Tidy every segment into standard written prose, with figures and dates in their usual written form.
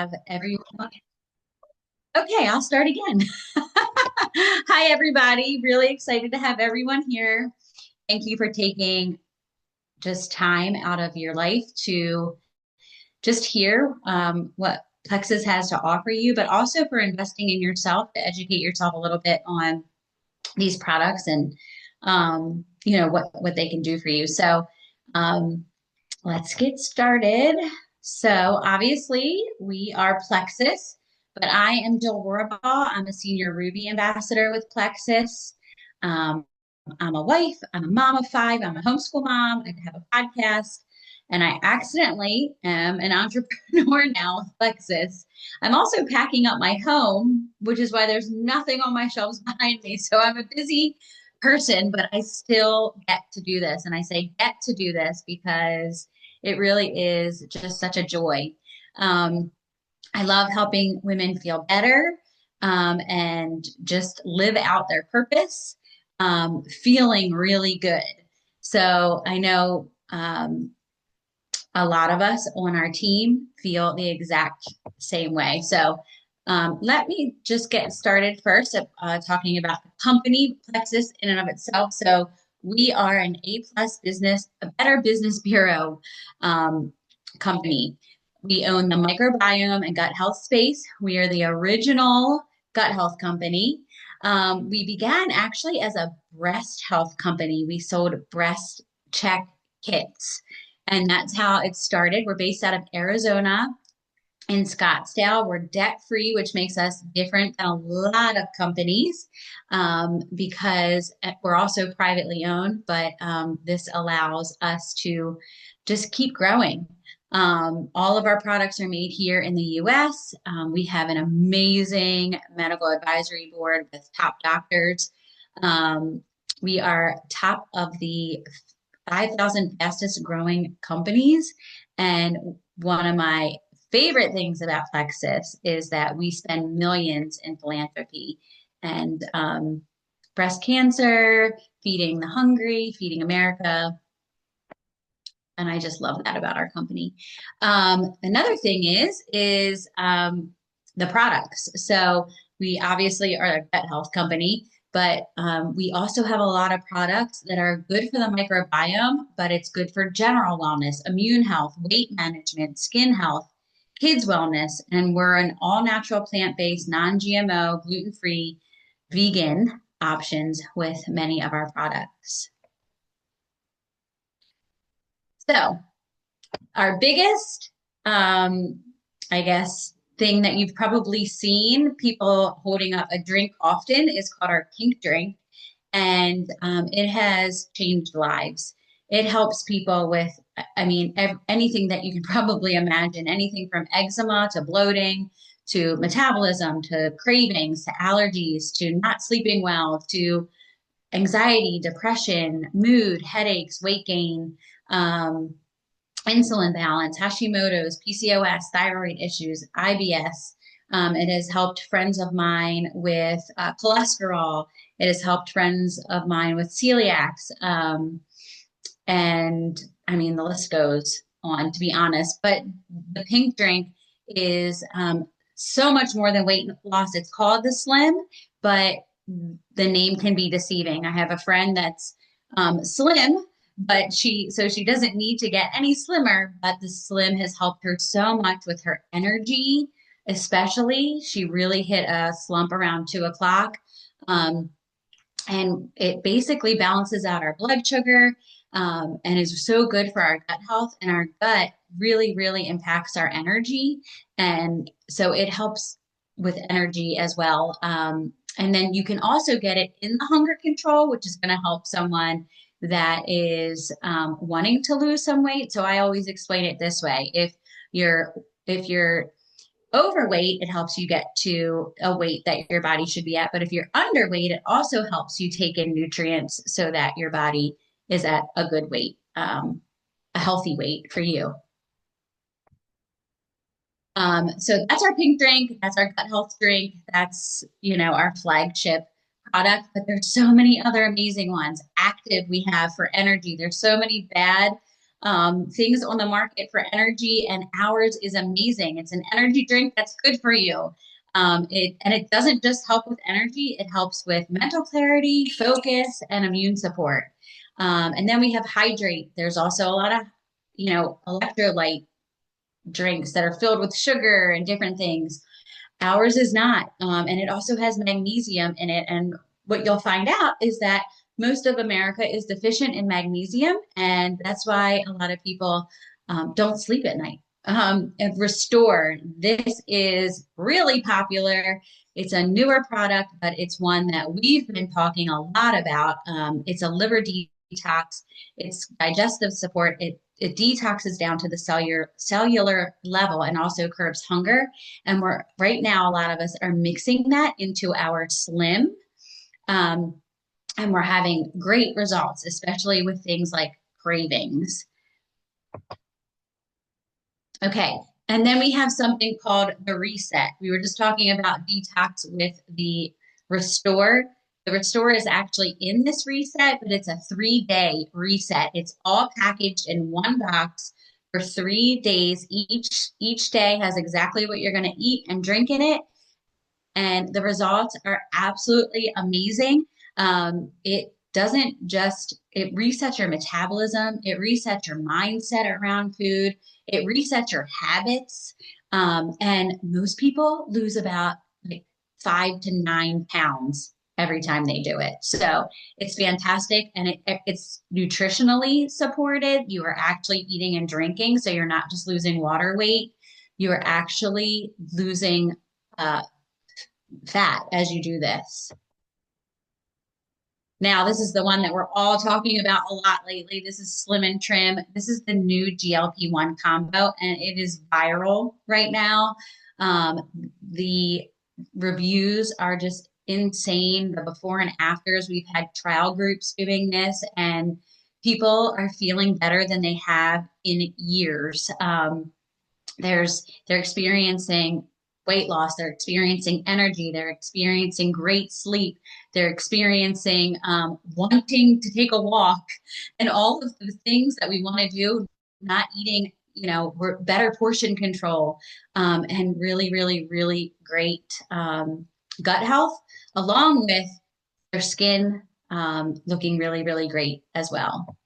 have everyone. Okay, I'll start again. Hi, everybody. Really excited to have everyone here. Thank you for taking just time out of your life to just hear what Plexus has to offer you, but also for investing in yourself to educate yourself a little bit on these products and what they can do for you. So um, let's get started. So obviously we are Plexus, but I am Jill Rorabaugh. I'm a senior Ruby ambassador with Plexus. Um, I'm a wife, I'm a mom of five, I'm a homeschool mom, I have a podcast, and I accidentally am an entrepreneur now with Plexus. I'm also packing up my home, which is why there's nothing on my shelves behind me. So I'm a busy person, but I still get to do this. And I say get to do this because it really is just such a joy. Um, I love helping women feel better and just live out their purpose, feeling really good. So I know a lot of us on our team feel the exact same way. So let me just get started first talking about the company Plexus in and of itself. So we are an A plus business, a better business bureau company. We own the microbiome and gut health space. We are the original gut health company. We began actually as a breast health company. We sold breast check kits. And that's how it started. We're based out of Arizona in Scottsdale. We're debt free, which makes us different than a lot of companies because we're also privately owned, but this allows us to just keep growing. All of our products are made here in the US. We have an amazing medical advisory board with top doctors. We are top of the 5,000 fastest growing companies. And one of my favorite things about Plexus is that we spend millions in philanthropy and breast cancer, feeding the hungry, feeding America. And I just love that about our company. Another thing is the products. So we obviously are a gut health company, but we also have a lot of products that are good for the microbiome, but it's good for general wellness, immune health, weight management, skin health, kids wellness, and we're an all natural, plant-based, non-GMO, gluten-free, vegan options with many of our products. So our biggest, I guess, thing that you've probably seen people holding up a drink often is called our pink drink. And it has changed lives. It helps people with, I mean, anything that you can probably imagine, anything from eczema to bloating to metabolism to cravings to allergies to not sleeping well to anxiety, depression, mood, headaches, weight gain. Insulin balance, Hashimoto's, PCOS, thyroid issues, IBS. It has helped friends of mine with cholesterol. It has helped friends of mine with celiacs. And I mean, the list goes on, to be honest. But the pink drink is so much more than weight loss. It's called the Slim, but the name can be deceiving. I have a friend that's slim, but she doesn't need to get any slimmer, but the Slim has helped her so much with her energy, especially. She really hit a slump around 2 o'clock. And it basically balances out our blood sugar and is so good for our gut health. And our gut really, really impacts our energy. And so it helps with energy as well. And then you can also get it in the hunger control, which is going to help someone that is wanting to lose some weight. So I always explain it this way. If you're overweight, it helps you get to a weight that your body should be at. But if you're underweight, it also helps you take in nutrients so that your body is at a good weight, a healthy weight for you. So that's our pink drink. That's our gut health drink. That's, our flagship product, but there's so many other amazing ones. Active we have for energy. There's so many bad things on the market for energy, and ours is amazing. It's an energy drink that's good for you. It doesn't just help with energy, it helps with mental clarity, focus, and immune support. And then we have hydrate. There's also a lot of, electrolyte drinks that are filled with sugar and different things. Ours is not. And it also has magnesium in it. And what you'll find out is that most of America is deficient in magnesium. And that's why a lot of people don't sleep at night. And Restore, this is really popular. It's a newer product, but it's one that we've been talking a lot about. It's a liver detox, it's digestive support. It detoxes down to the cellular level and also curbs hunger. And we're right now, a lot of us are mixing that into our Slim. Um, and we're having great results, especially with things like cravings. Okay. And then we have something called the reset. We were just talking about detox with the Restore. The Restore is actually in this reset, but it's a 3-day reset. It's all packaged in one box for 3 days. Each day has exactly what you're going to eat and drink in it, and the results are absolutely amazing. It doesn't just, it resets your metabolism, it resets your mindset around food, it resets your habits. And most people lose about like 5 to 9 pounds every time they do it. So it's fantastic, and it's nutritionally supported. You are actually eating and drinking, so you're not just losing water weight. You are actually losing fat as you do this. Now, this is the one that we're all talking about a lot lately. This is Slim and Trim. This is the new GLP-1 combo, and it is viral right now. The reviews are just insane. The before and afters, we've had trial groups doing this, and people are feeling better than they have in years. They're experiencing weight loss, they're experiencing energy, they're experiencing great sleep, they're experiencing wanting to take a walk, and all of the things that we want to do, not eating, we're better portion control, and really, really, really great gut health, along with their skin looking really, really great as well.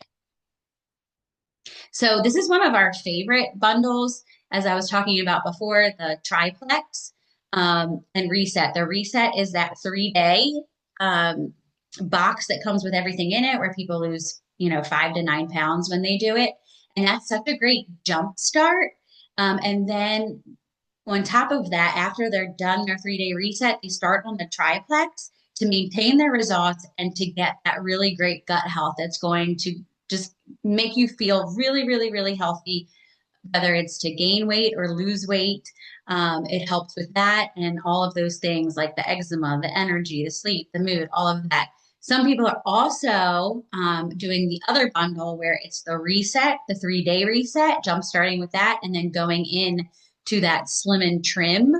So this is one of our favorite bundles, as I was talking about before, the triplex and reset. The reset is that 3-day box that comes with everything in it, where people lose, 5 to 9 pounds when they do it. And that's such a great jump start. And then on top of that, after they're done their 3-day reset, they start on the triplex to maintain their results and to get that really great gut health that's going to just make you feel really, really, really healthy, whether it's to gain weight or lose weight. It helps with that and all of those things like the eczema, the energy, the sleep, the mood, all of that. Some people are also doing the other bundle where it's the reset, the 3-day reset, jump starting with that, and then going in to that Slim and Trim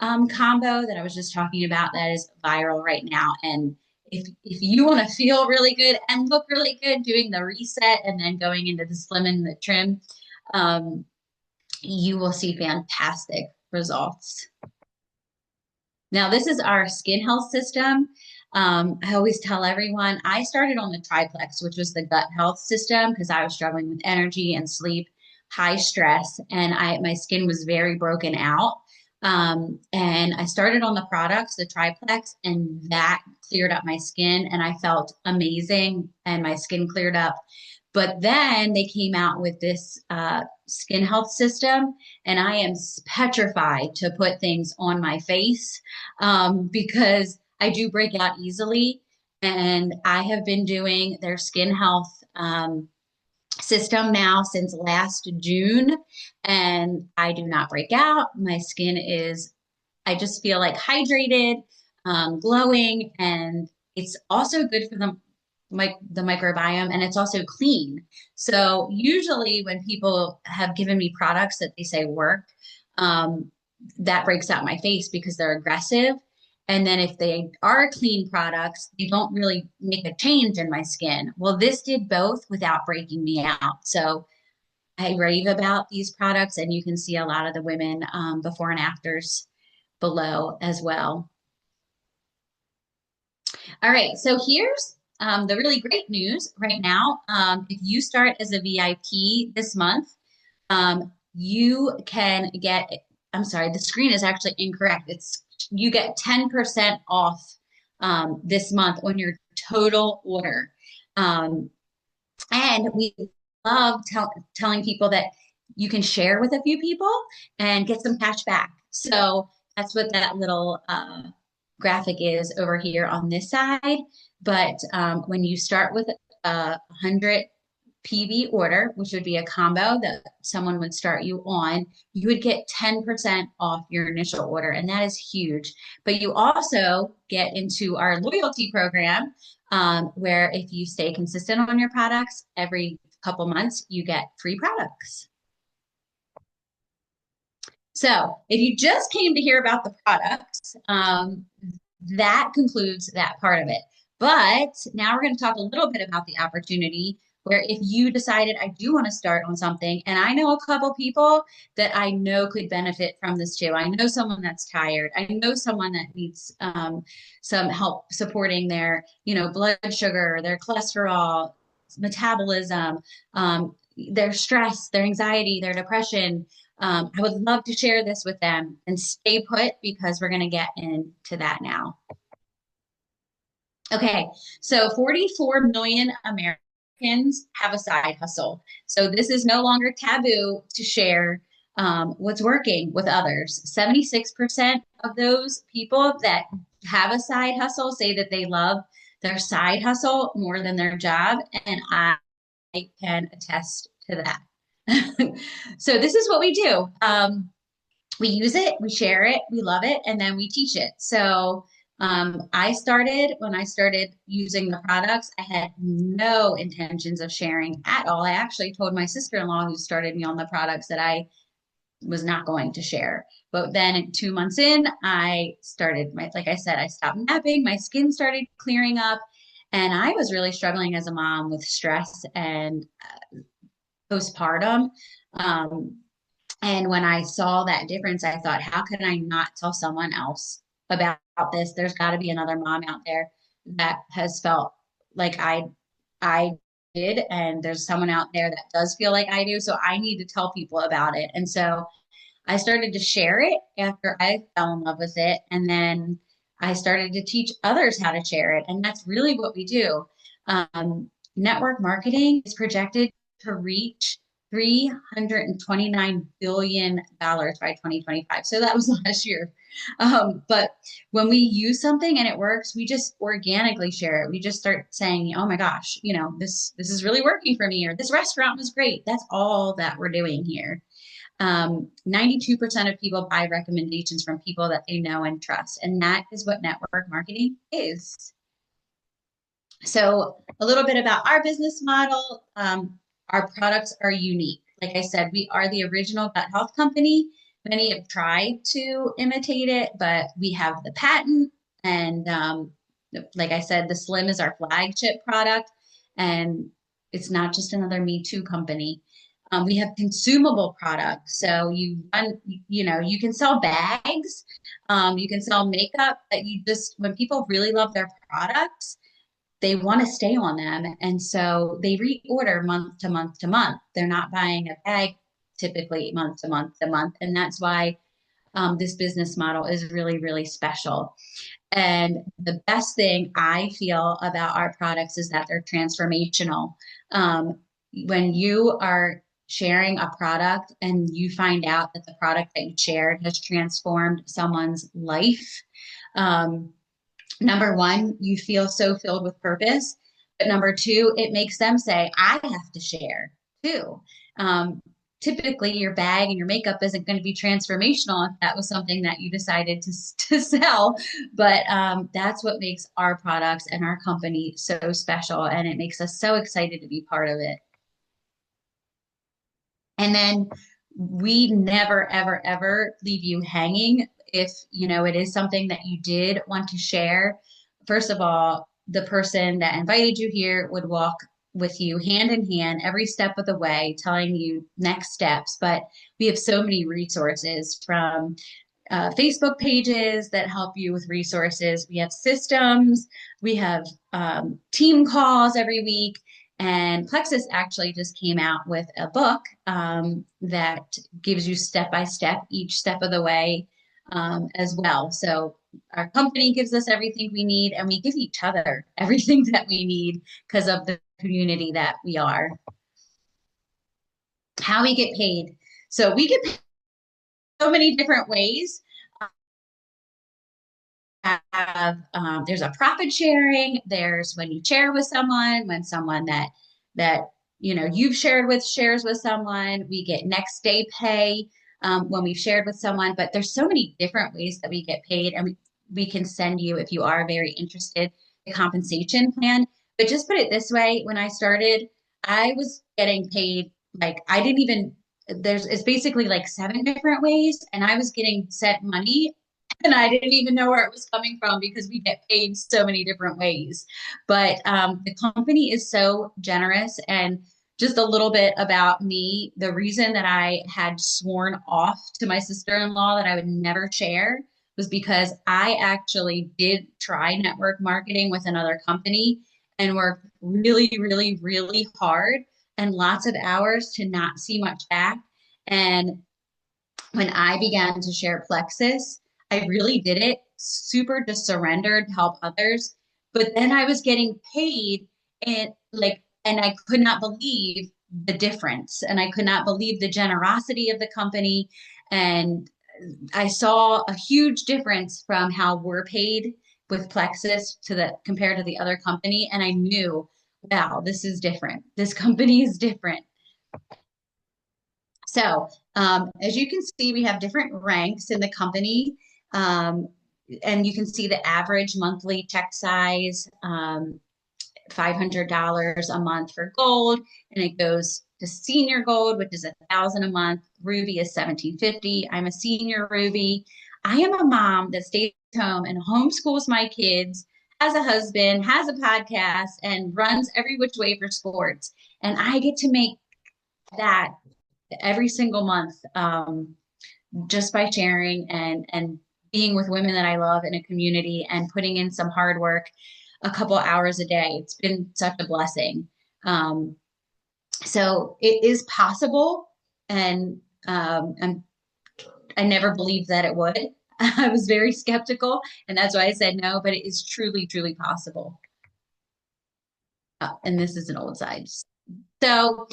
combo that I was just talking about that is viral right now. And if you want to feel really good and look really good, doing the reset and then going into the Slim and the Trim, you will see fantastic results. Now, this is our skin health system. I always tell everyone I started on the triplex, which was the gut health system, because I was struggling with energy and sleep, high stress, and my skin was very broken out. And I started on the products, the triplex, and that cleared up my skin, and I felt amazing, and my skin cleared up. But then they came out with this skin health system, and I am petrified to put things on my face because I do break out easily. And I have been doing their skin health system now since last June, and I do not break out. My skin is, I just feel like hydrated, glowing, and it's also good for the microbiome, and it's also clean. So usually when people have given me products that they say work, that breaks out my face because they're aggressive. And then if they are clean products, they don't really make a change in my skin. Well, this did both without breaking me out. So I rave about these products, and you can see a lot of the women before and afters below as well. All right, so here's the really great news right now. If you start as a VIP this month, you can get, I'm sorry, the screen is actually incorrect. You get 10% off this month on your total order. Um, and we love telling people that you can share with a few people and get some cash back. So that's what that little graphic is over here on this side. But when you start with a 100 PV order, which would be a combo that someone would start you on, you would get 10% off your initial order. And that is huge. But you also get into our loyalty program, where if you stay consistent on your products, every couple months, you get free products. So if you just came to hear about the products, that concludes that part of it. But now we're going to talk a little bit about the opportunity where if you decided I do want to start on something, and I know a couple people that I know could benefit from this too. I know someone that's tired. I know someone that needs some help supporting their, blood sugar, their cholesterol, metabolism, their stress, their anxiety, their depression. I would love to share this with them, and stay put because we're going to get into that now. Okay, so 44 million Americans have a side hustle. So this is no longer taboo to share what's working with others. 76% of those people that have a side hustle say that they love their side hustle more than their job, and I can attest to that. So this is what we do. We use it, we share it, we love it, and then we teach it. So when I started using the products, I had no intentions of sharing at all. I actually told my sister-in-law who started me on the products that I was not going to share. But then 2 months in, like I said, I stopped napping, my skin started clearing up, and I was really struggling as a mom with stress and postpartum. Um, and when I saw that difference, I thought, how can I not tell someone else about this? There's got to be another mom out there that has felt like I did, and there's someone out there that does feel like I do. So I need to tell people about it. And so I started to share it after I fell in love with it. And then I started to teach others how to share it. And that's really what we do. Network marketing is projected to reach $329 billion by 2025. So that was last year. But when we use something and it works, we just organically share it. We just start saying, oh my gosh, this is really working for me, or this restaurant was great. That's all that we're doing here. 92% of people buy recommendations from people that they know and trust. And that is what network marketing is. So a little bit about our business model. Our products are unique. Like I said, we are the original gut health company. Many have tried to imitate it, but we have the patent. And like I said, the Slim is our flagship product. And it's not just another Me Too company. We have consumable products. So you can sell bags, you can sell makeup, but when people really love their products, they want to stay on them. And so they reorder month to month to month. They're not buying a bag typically month to month to month. And that's why this business model is really, really special. And the best thing I feel about our products is that they're transformational. When you are sharing a product and you find out that the product that you shared has transformed someone's life, number one, you feel so filled with purpose. But number two, it makes them say, I have to share too. Typically, your bag and your makeup isn't going to be transformational if that was something that you decided to sell. But that's what makes our products and our company so special. And it makes us so excited to be part of it. And then we never, ever, ever leave you hanging. If, it is something that you did want to share, first of all, the person that invited you here would walk with you hand in hand every step of the way, telling you next steps. But we have so many resources from Facebook pages that help you with resources. We have systems, we have team calls every week. And Plexus actually just came out with a book that gives you step by step, each step of the way as well. So our company gives us everything we need, and we give each other everything that we need because of the community that we are. How we get paid. So we get paid so many different ways. Have there's a profit sharing. There's when you share with someone, when someone that you've shared with shares with someone. We get next day pay when we've shared with someone. But there's so many different ways that we get paid, and we can send you if you are very interested a compensation plan. But just put it this way: when I started, I was getting paid like I didn't even. There's it's basically like seven different ways, and I was getting sent money and I didn't even know where it was coming from because we get paid so many different ways. But the company is so generous. And just a little bit about me, the reason that I had sworn off to my sister-in-law that I would never share was because I actually did try network marketing with another company and worked really, really, really hard and lots of hours to not see much back. And when I began to share Plexus, I really did it super just surrendered to help others. But then I was getting paid and I could not believe the difference. And I could not believe the generosity of the company. And I saw a huge difference from how we're paid with Plexus to the compared to the other company. And I knew, wow, this is different. This company is different. So, as you can see, we have different ranks in the company. Um, and you can see the average monthly check size, $500 a month for gold, and it goes to senior gold, which is 1,000 a month. Ruby is 1,750. I'm a senior Ruby. I am a mom that stays home and homeschools my kids, has a husband, has a podcast, and runs every which way for sports. And I get to make that every single month just by sharing and being with women that I love in a community and putting in some hard work a couple hours a day. It's been such a blessing. Um, so it is possible, and I never believed that it would. I was very skeptical, and that's why I said no, but it is truly, truly possible. And this is an old side. So,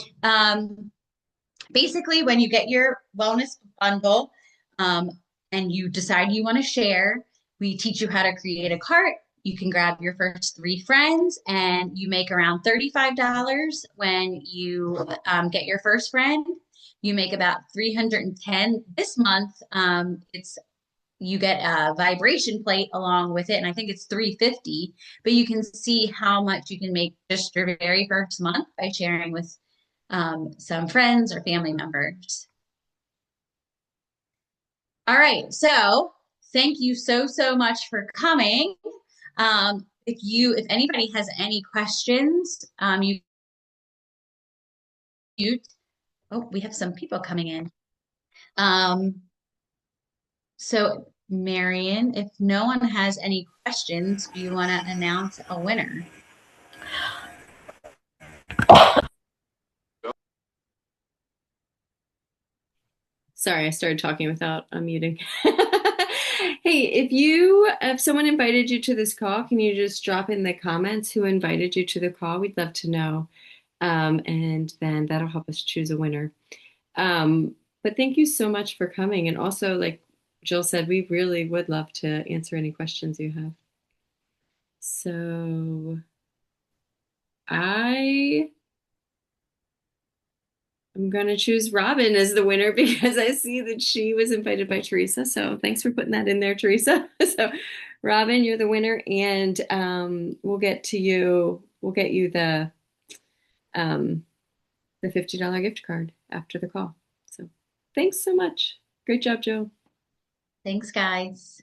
basically, when you get your wellness bundle um, and you decide you want to share, we teach you how to create a cart. You can grab your first three friends and you make around $35 when you get your first friend. You make about 310 this month. It's you get a vibration plate along with it, and I think it's 350, but you can see how much you can make just your very first month by sharing with some friends or family members. All right, so thank you so, so much for coming. If anybody has any questions, you oh, we have some people coming in. Um, so Marion, if no one has any questions, do you want to announce a winner? Sorry, I started talking without unmuting. Hey, if someone invited you to this call, can you just drop in the comments who invited you to the call? We'd love to know. And then that'll help us choose a winner. But thank you so much for coming. And also, like Jill said, we really would love to answer any questions you have. So I I'm going to choose Robin as the winner because I see that she was invited by Teresa. So thanks for putting that in there, Teresa. So, Robin, you're the winner, and we'll get you um, the $50 gift card after the call. So, thanks so much. Great job, Joe. Thanks, guys.